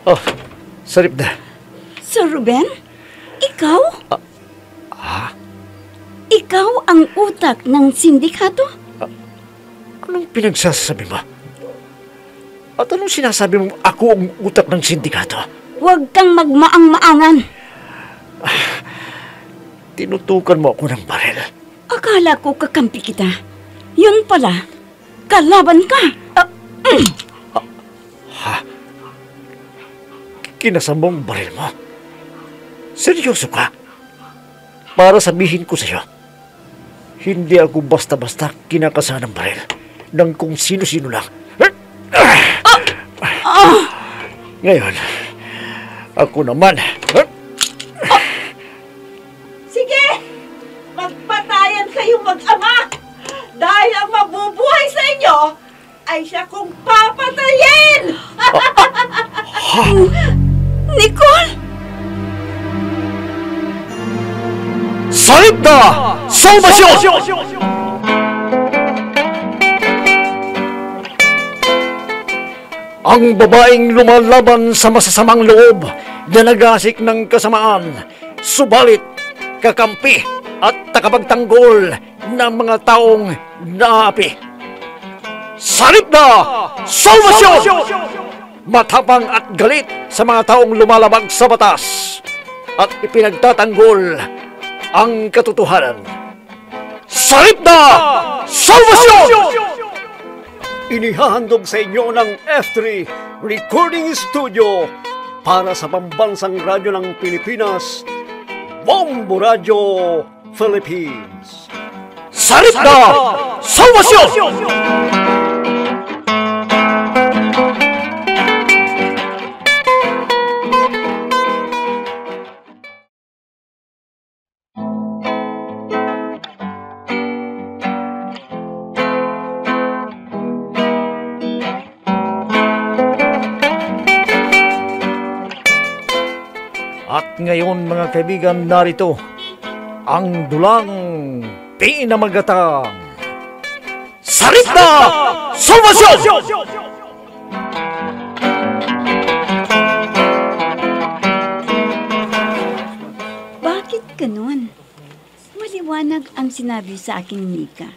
Oh, sarip na. Sir Ruben? Ikaw? Ikaw ang utak ng sindikato? Anong pinagsasabi mo? At anong sinasabi mo ako ang utak ng sindikato? Huwag kang magmaang-maangan. Tinutukan mo ako ng baril. Akala ko kakampi kita. Yun pala, kalaban ka. Kinasama ang baril mo? Seryoso ka? Para sabihin ko sa'yo, hindi ako basta-basta kinakasa ng baril ng kung sino-sino lang. Ngayon, ako naman. Sige! Magpatayan kayong mag-ama! Dahil ang mabubuhay sa inyo ay siya kong papatayin! Nicole! Salib na! Salvasyon! Ang babaeng lumalaban sa masasamang loob na nagasik ng kasamaan, subalit kakampi at takapagtanggol ng mga taong naapi. Salib na! Salvasyon! Matapang at galit sa mga taong lumalabag sa batas at ipinagtatanggol ang katotohanan. Salib na! Salvasyon! Inihahandog sa inyo ng F3 Recording Studio para sa pambansang radyo ng Pilipinas, Bombo Radio Philippines. Salib na! Salvasyon! At ngayon mga kaibigan, narito ang dulang pinamagatang Salib na! Salvasyon! Bakit ganun? Maliwanag ang sinabi sa akin ni Mika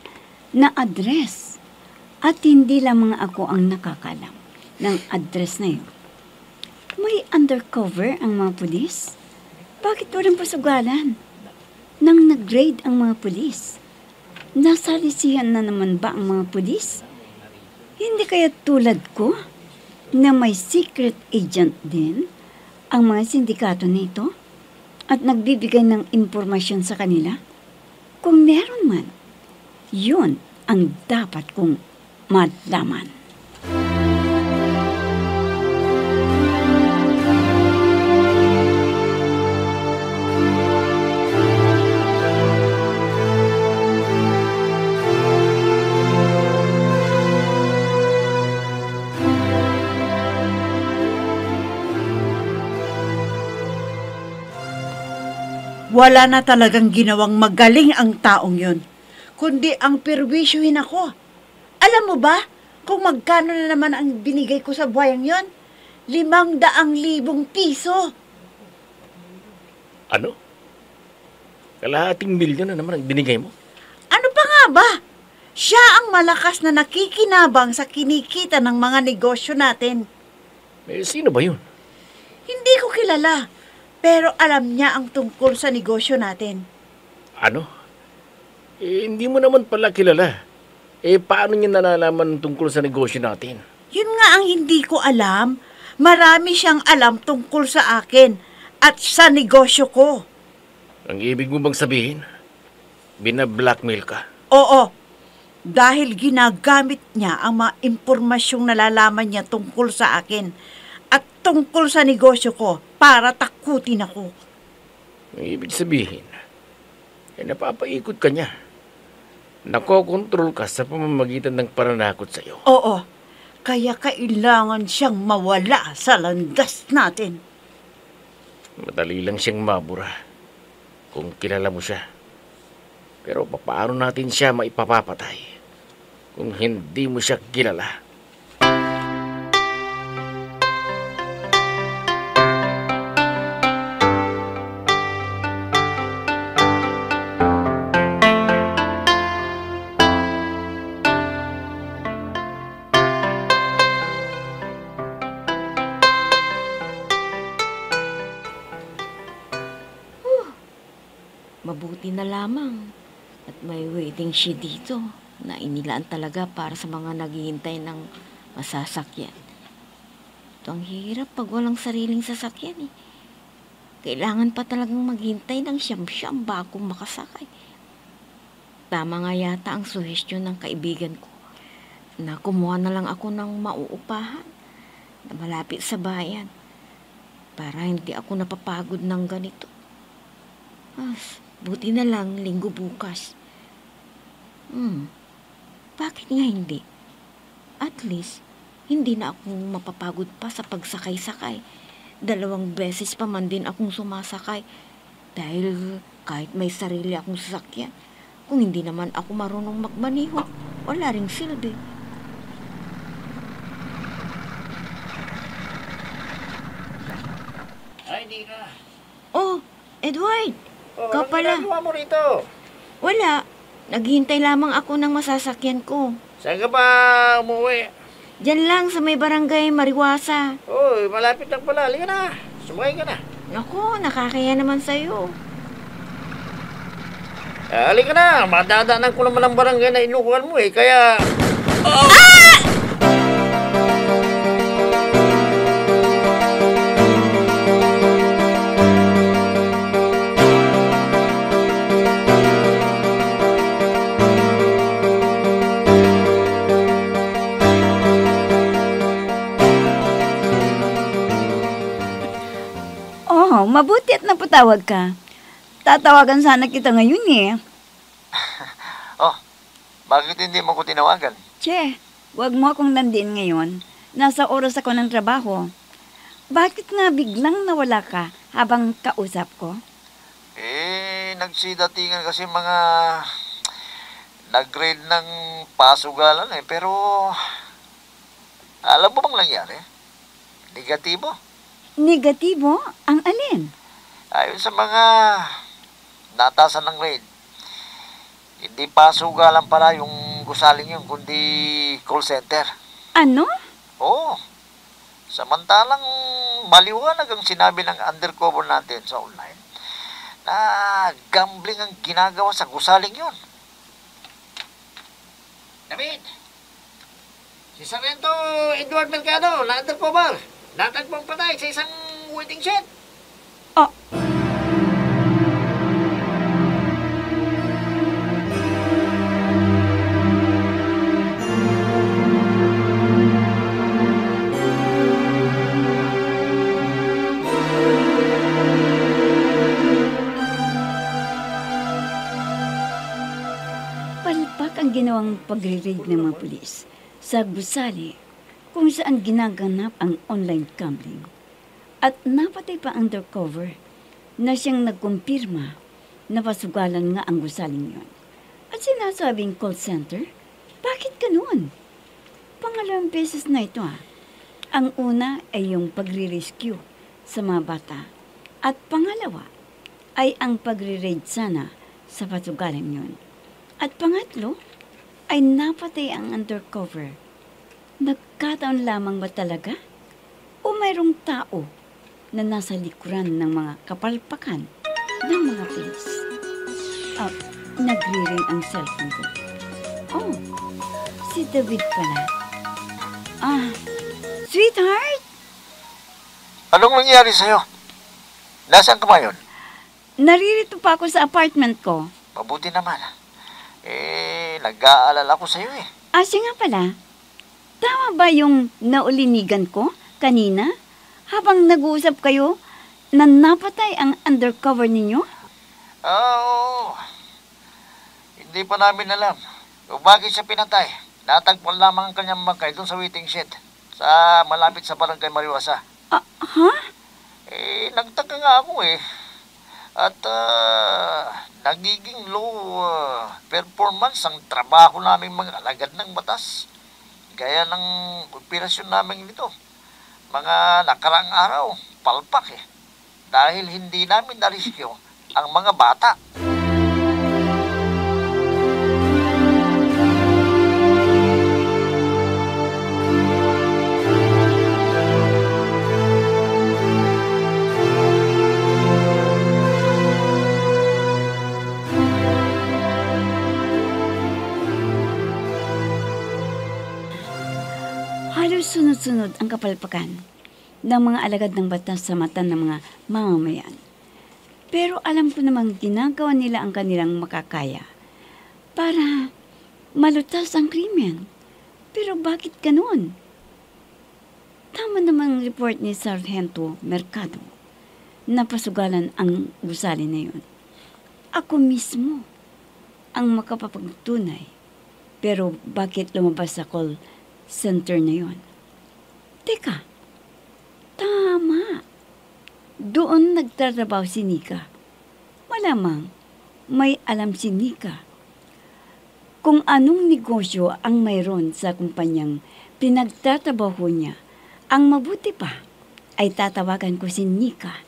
na address at hindi lamang ako ang nakakalam ng address na yun. May undercover ang mga pulis? Bakit walang pasugalan? Nang nag-raid ang mga pulis, nasalisihan na naman ba ang mga pulis? Hindi kaya tulad ko na may secret agent din ang mga sindikato nito at nagbibigay ng impormasyon sa kanila? Kung meron man, yun ang dapat kong malaman. Wala na talagang ginawang magaling ang taong yun, kundi ang perwisyuhin ako. Alam mo ba kung magkano na naman ang binigay ko sa buhayang yon? 500,000 piso. Ano? Kalahating milyon na naman ang binigay mo? Ano pa nga ba? Siya ang malakas na nakikinabang sa kinikita ng mga negosyo natin. Eh, sino ba yun? Hindi ko kilala. Pero alam niya ang tungkol sa negosyo natin. Ano? Eh, hindi mo naman pala kilala. Eh, paano niya nalalaman tungkol sa negosyo natin? Yun nga ang hindi ko alam. Marami siyang alam tungkol sa akin at sa negosyo ko. Ang ibig mo bang sabihin, binablackmail ka? Oo, dahil ginagamit niya ang mga impormasyong nalalaman niya tungkol sa akin at tungkol sa negosyo ko para takutin ako. Ang ibig sabihin, napapaikot ka niya. Nakokontrol ka sa pamamagitan ng pananakot sa iyo. Oo, kaya kailangan siyang mawala sa landas natin. Madali lang siyang mabura kung kilala mo siya. Pero paano natin siya maipapapatay? kung hindi mo siya kilala. Mabuti na lamang at may waiting shed dito na inilaan talaga para sa mga naghihintay ng masasakyan. Ito ang hirap pag walang sariling sasakyan eh. Kailangan pa talagang maghintay ng siyam-siyam bago makasakay. Tama nga yata ang suhestyon ng kaibigan ko na kumuha na lang ako ng mauupahan na malapit sa bayan para hindi ako napapagod ng ganito. Buti na lang linggo bukas. Bakit nga hindi? At least, hindi na akong mapapagod pa sa pagsakay-sakay. 2 beses pa man din akong sumasakay. Dahil kahit may sarili akong sasakyan, kung hindi naman ako marunong magmaneho, wala ring silbi. Ay, di ka. Oh, Edward! Oh, Ikaw pala. Ginagawa mo rito? Wala. Naghihintay lamang ako ng masasakyan ko. Saan ka ba umuwi? Diyan lang sa may barangay Mariwasa. Uy, malapit lang pala. Halika na. Sumakay ka na. Naku, nakakaya naman sa'yo. Halika na. Madadaanan ko naman ang barangay na inukuhan mo eh. Kaya... Oh, mabuti at napatawag ka. Tatawagan sana kita ngayon eh. Oh, bakit hindi mo ko tinawagan? Che, wag mo akong nandiin ngayon. Nasa oras ako ng trabaho. Bakit nga biglang nawala ka habang kausap ko? Nagsidatingan kasi mga nag-grade ng pasugalan eh. Pero, alam mo bang nangyari? Negatibo. Negatibo? Ang alin? Ayon sa mga natasan ng grade, hindi pasugalan pala yung gusaling yun, kundi call center. Ano? Oo. Samantalang maliwanag ang sinabi ng undercover natin sa online na gambling ang ginagawa sa gusaling yun. David! Si Sargento Edward Mercado, na undercover. Natagpang patay sa isang waiting shed. Oh, palpak ang ginawang pagre-raid ng mga pulis sa gusali kung saan ginaganap ang online gambling. At napatay pa undercover na siyang nagkumpirma na pasugalan nga ang gusaling yon. At sinasabing call center, bakit ganun? Pangalawang beses na ito Ang una ay yung pagre-rescue sa mga bata. At pangalawa ay ang pagre-raid sana sa pasugalan yon. At pangatlo ay napatay ang undercover. Nagkataon lamang ba talaga? O mayroong tao na nasa likuran ng mga kapalpakan ng mga pulis? Nagre-ring ang cellphone ko. Oh, si David pala. Sweetheart? Anong nangyari sa'yo? Nasaan ka ba yun? Naririto pa ako sa apartment ko. Mabuti naman. Nag-aalala ko sa'yo eh. Siya nga pala. Tama ba yung naulinigan ko kanina? Habang nag-uusap kayo na napatay ang undercover ninyo? Oo. Hindi pa namin alam kung bakit siya pinatay. Natagpuan lamang ang kanyang bangkay doon sa waiting shed sa malapit sa barangay Mariwasa. Ha? Nagtaka nga ako eh. At nagiging low performance ang trabaho namin mga alagad ng batas. Gaya ng operasyon namin nito. Mga nakaraang araw, palpak eh. Dahil hindi namin nariskyo ang mga bata. Halos sunod-sunod ang kapalpakan ng mga alagad ng batas sa mata ng mga mamamayan. Pero alam ko namang ginagawa nila ang kanilang makakaya para malutas ang krimen. Pero bakit ganun? Tama namang report ni Sargento Mercado na pasugalan ang gusali na yun. Ako mismo ang makapapagtunay. Pero bakit lumabas sa call center na yun? Teka, tama. Doon nagtatrabaho si Nika. Malamang may alam si Nika kung anong negosyo ang mayroon sa kumpanyang pinagtatrabaho niya. Ang mabuti pa ay tatawagan ko si Nika.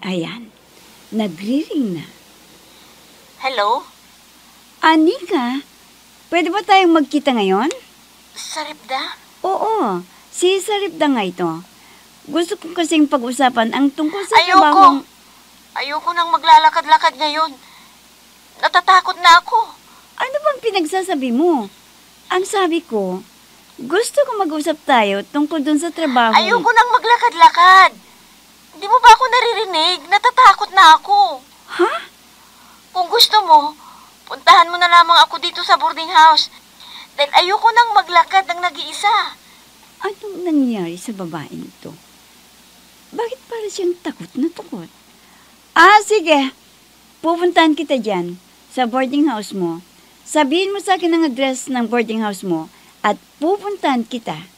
Ayan, nagri-ring na. Hello? Nika, pwede ba tayong magkita ngayon? Saripda? Oo, si Saripda nga ito. Gusto ko kasing pag-usapan ang tungkol sa Ayoko! trabahong... Ayoko nang maglalakad-lakad ngayon. Natatakot na ako. Ano bang pinagsasabi mo? Ang sabi ko, gusto ko mag-usap tayo tungkol dun sa trabaho. Ayoko nang maglakad-lakad. Di mo ba ako naririnig? Natatakot na ako. Ha? Kung gusto mo, puntahan mo na lamang ako dito sa boarding house. Dahil ayoko nang maglakad ng nag-iisa. Anong nangyari sa babaeng ito? Bakit para siyang takot na takot? Sige. Pupuntahan kita dyan sa boarding house mo. Sabihin mo sa akin ang address ng boarding house mo at pupuntahan kita.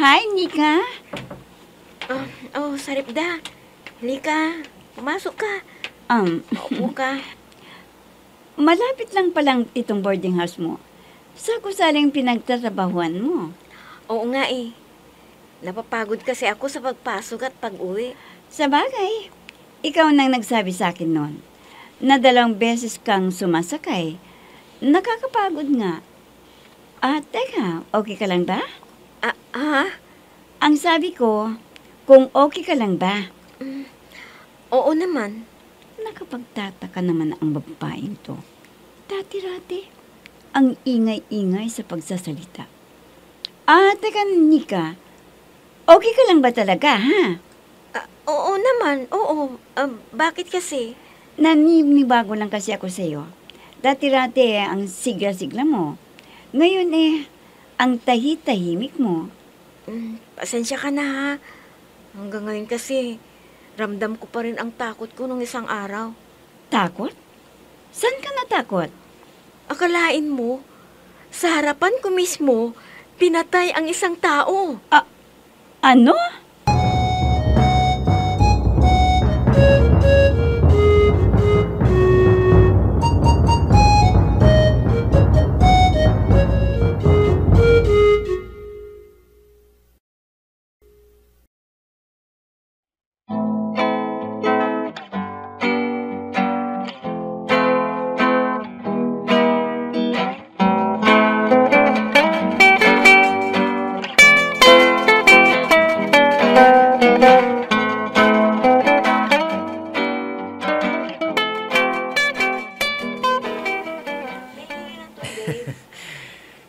Hi, Nika. Saripda. Halika. Pumasok ka. Upo ka. Malapit lang palang itong boarding house mo. Sa gusaling pinagtatrabahuan mo. Oo nga eh. Napapagod kasi ako sa pagpasok at pag-uwi. Sa bagay, ikaw nang nagsabi sa akin noon na 2 beses kang sumasakay. Nakakapagod nga. Teka, okay ka lang ba? Ang sabi ko, kung okay ka lang ba? Oo naman. Nakapagtataka naman ang babaeng to. Dati-rati, ang ingay-ingay sa pagsasalita. Teka, Nika, okay ka lang ba talaga, ha? Oo naman, oo. Bakit kasi? Naninibago lang kasi ako sa'yo. Dati-rati ang sigla-sigla mo. Ngayon ang tahi-tahimik mo. Pasensya ka na ha. Hanggang ngayon kasi, ramdam ko pa rin ang takot ko nung isang araw. Takot? Saan ka natakot? Akalain mo, sa harapan ko mismo, pinatay ang isang tao. Ano?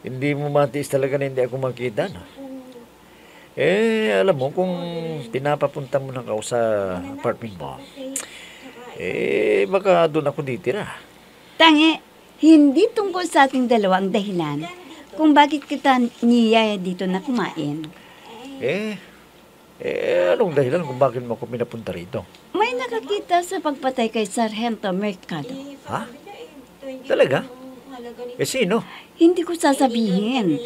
Hindi mo matiis talaga na hindi ako makita, no? Alam mo, kung pinapapunta mo na ako sa apartment mo, Baka doon ako ditira. Tangi, hindi tungkol sa ating dalawa ang dahilan kung bakit kita niyaya dito na kumain. Anong dahilan kung bakit mo ako pinapunta rito? May nakakita sa pagpatay kay Sargento Mercado. Ha? Talaga? Sino? Hindi ko sasabihin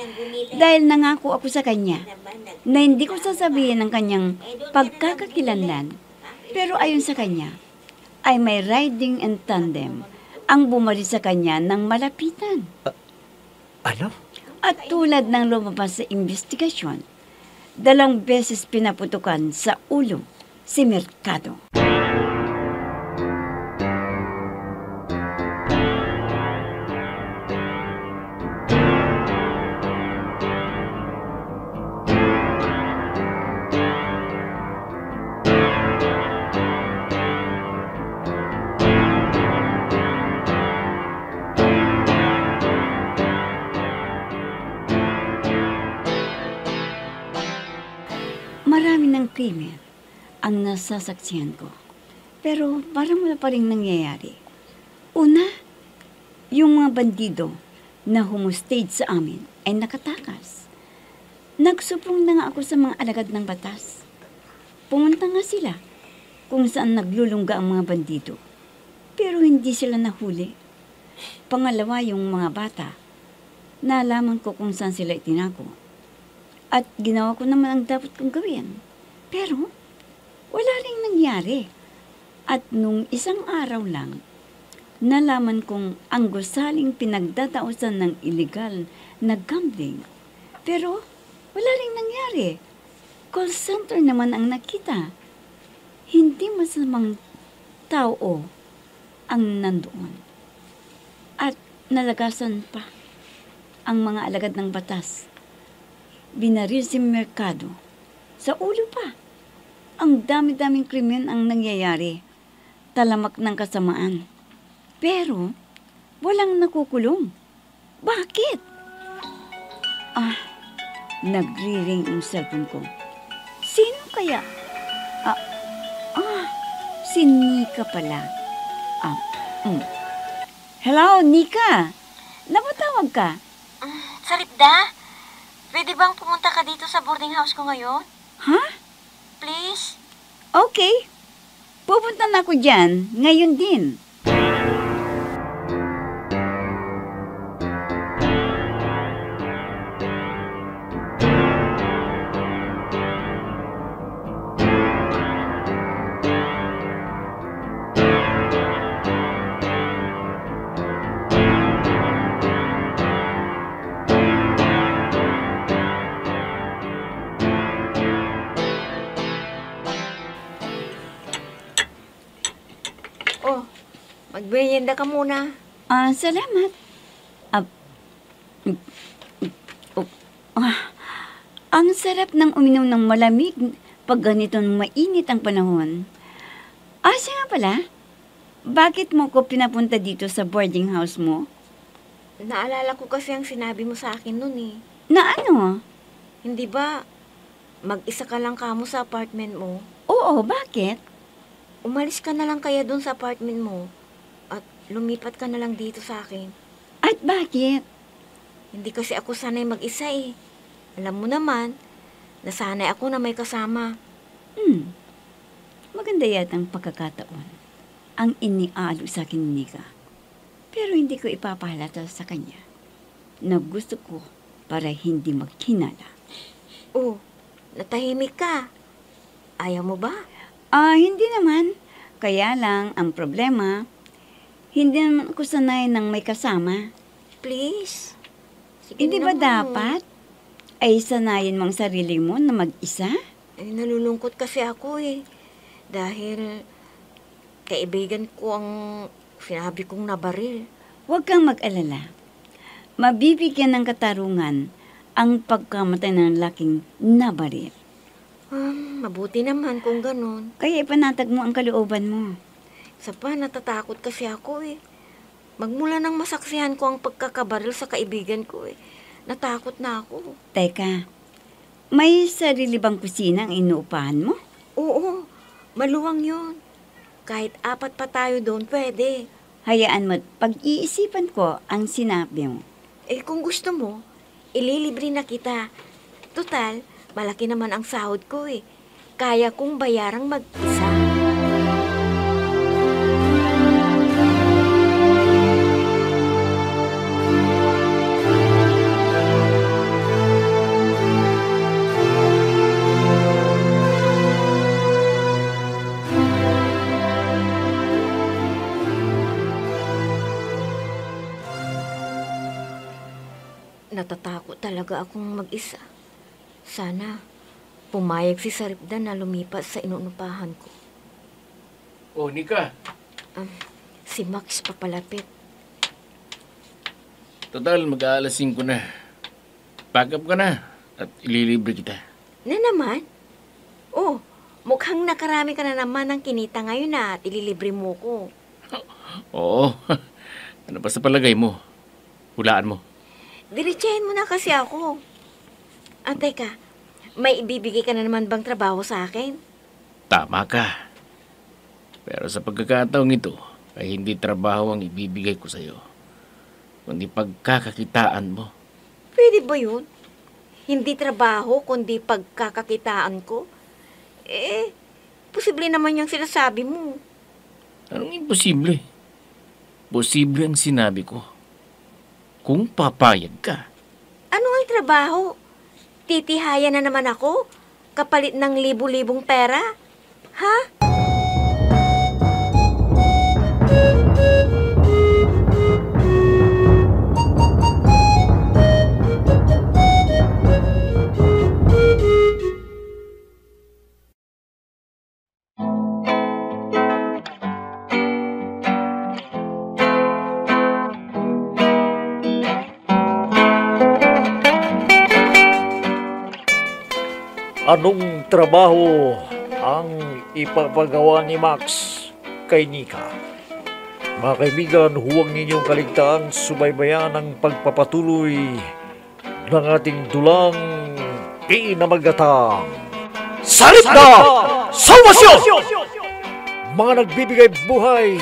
dahil nangako ako sa kanya na hindi ko sasabihin ang kanyang pagkakakilanlan. Pero ayon sa kanya, ay may riding and tandem ang bumari sa kanya ng malapitan. Ano? At tulad ng lumabas sa investigasyon, 2 beses pinaputukan sa ulo si Mercado. Marami ng krimen ang nasasaksihan ko. Pero parang wala pa rin nangyayari. Una, yung mga bandido na humustage sa amin ay nakatakas. Nagsuplong na nga ako sa mga alagad ng batas. Pumunta nga sila kung saan naglulungga ang mga bandido. Pero hindi sila nahuli. Pangalawa, yung mga bata. Nalaman ko kung saan sila itinago. At ginawa ko naman ang dapat kong gawin. Pero, wala ring nangyari. At nung isang araw lang, nalaman kong ang gusaling pinagdadausan ng illegal na gambling. Pero, wala ring nangyari. Call center naman ang nakita. Hindi masamang tao ang nandoon. At nalagasan pa ang mga alagad ng batas. Binaril si Mercado. Sa ulo pa. Ang dami-daming krimen ang nangyayari. Talamak ng kasamaan. Pero, walang nakukulong. Bakit? Nagri-ring ang cellphone ko. Sino kaya? Si Nika pala. Hello, Nika. Napatawag ka? Saripda, pwede bang pumunta ka dito sa boarding house ko ngayon? Ha? Please? Okay. Pupunta na ako dyan. Ngayon din. Magmerienda ka muna. Salamat. Ang sarap ng uminom ng malamig pag ganitong mainit ang panahon. Siya nga pala, bakit mo ko pinapunta dito sa boarding house mo? Naalala ko kasi ang sinabi mo sa akin nun eh. Na ano? Hindi ba mag-isa ka lang kamo sa apartment mo? Oo, bakit? Umalis ka na lang kaya dun sa apartment mo at lumipat ka na lang dito sa akin. At bakit? Hindi kasi ako sanay mag-isa eh. Alam mo naman, nasanay ako na may kasama. Maganda yata ang pagkakataon. Ang inialo sa akin ni Nika. Pero hindi ko ipapahalata sa kanya na gusto ko para hindi maghinala. Oh, natahimik ka. Ayaw mo ba? Hindi naman. Kaya lang, ang problema, hindi naman ako sanay ng may kasama. Please. Sige Hindi ba naman. dapat ay sanayin mo ang sarili mo na mag-isa? Nalulungkot kasi ako eh. Dahil kaibigan ko ang sinabi kong nabaril. Huwag kang mag-alala. Mabibigyan ng katarungan ang pagkamatay ng laking nabaril. Mabuti naman kung ganun. Kaya ipanatag mo ang kalooban mo. Sa pa, natatakot kasi ako eh. Magmula nang masaksihan ko ang pagkakabaril sa kaibigan ko eh. Natakot na ako. Teka, may sarili bang kusina ang inuupahan mo? Oo, maluwang yon. Kahit 4 pa tayo doon, pwede. Hayaan mo't pag-iisipan ko ang sinabi mo. Kung gusto mo, ililibre na kita. Total, malaki naman ang sahod ko eh. Kaya kong bayarang mag-isa. Natatakot talaga akong mag-isa. Sana pumayag si Saripdan na lumipat sa inuupahan ko. Oh, Nika. Si Max papalapit. Total, mag-aalas 5 na. Pack up ka na at ililibre kita. Na naman? Oh, mukhang nakarami ka na naman ng kinita ngayon at ililibre mo ko. Oo. Ano pa sa palagay mo? Hulaan mo. Diretsahin mo na kasi ako. Teka, may ibibigay ka na naman bang trabaho sa akin? Tama ka. Pero sa pagkakataong ito, ay hindi trabaho ang ibibigay ko sa'yo, kundi pagkakakitaan mo. Pwede ba yun? Hindi trabaho, kundi pagkakakitaan ko? Posible naman yung sinasabi mo. Anong imposible? Posible ang sinabi ko. Kung papayag ka. Ano ang trabaho? Titihayan na naman ako? Kapalit ng libu-libong pera? Ha? Anong trabaho ang ipapagawa ni Max kay Nika? Mga kaibigan, huwag ninyong kaligtaan subaybayan ang pagpapatuloy ng ating dulang pinamagatang Salit na Salvasyon! Mga nagbibigay buhay,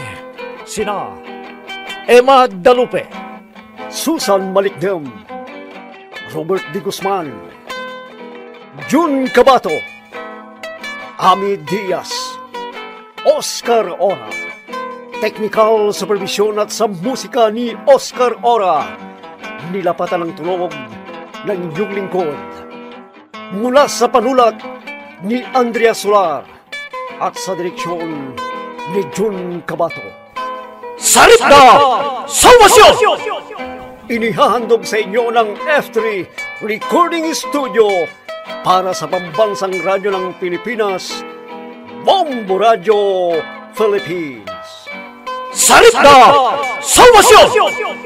sina Emma Dalupe, Susan Malikdem, Robert D. Guzman, Jun Cabato, Ami Diaz, Oscar Ora. Technical supervision at sa musika ni Oscar Ora. Nilapatan ng tulog ng inyong lingkod. Mula sa panulat ni Andrea Solar at sa direksyon ni Jun Cabato. Salit na Salvasyon! Inihahandog sa inyo ng F3 Recording Studio para sa pambansang radyo ng Pilipinas, Bombo Radio Philippines. Salit na Salvasyon!